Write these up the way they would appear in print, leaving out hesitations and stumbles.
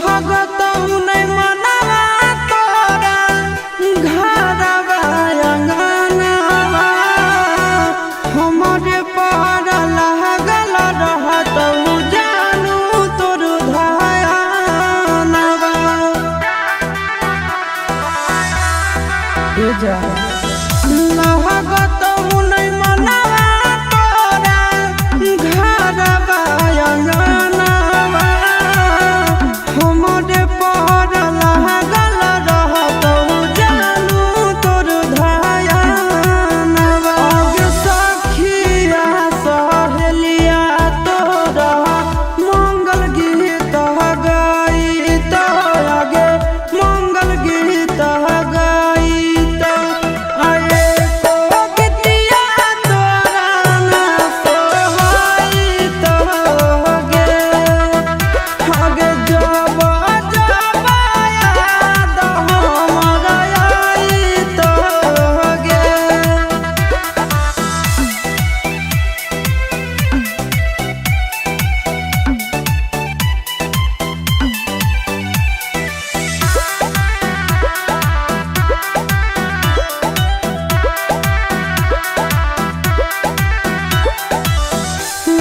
लहगत नहीं मनवा तोरा घरवा अंगनवा हमरे पर लागल रहत जानू तोर धयानवा लहगत नहीं मनवा तोरा घरवा अंगनवा हमरे पर लागल रहत जानू तोर धयानवा गे सखिया सहेलिया तोरा मंगल गीत गाइत आगे मंगल गीत गाइत आए को गीतिया तोरा ना सोहाइत गे आगे जब जब याद हमरा आइत गे।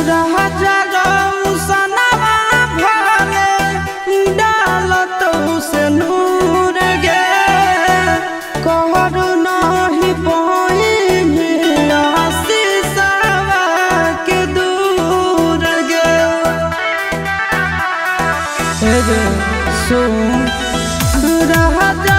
राजा रौसनवा भरे डालत से नूर गे कहरु नहीं पाई आशीषवा के दूर गे सुन राजा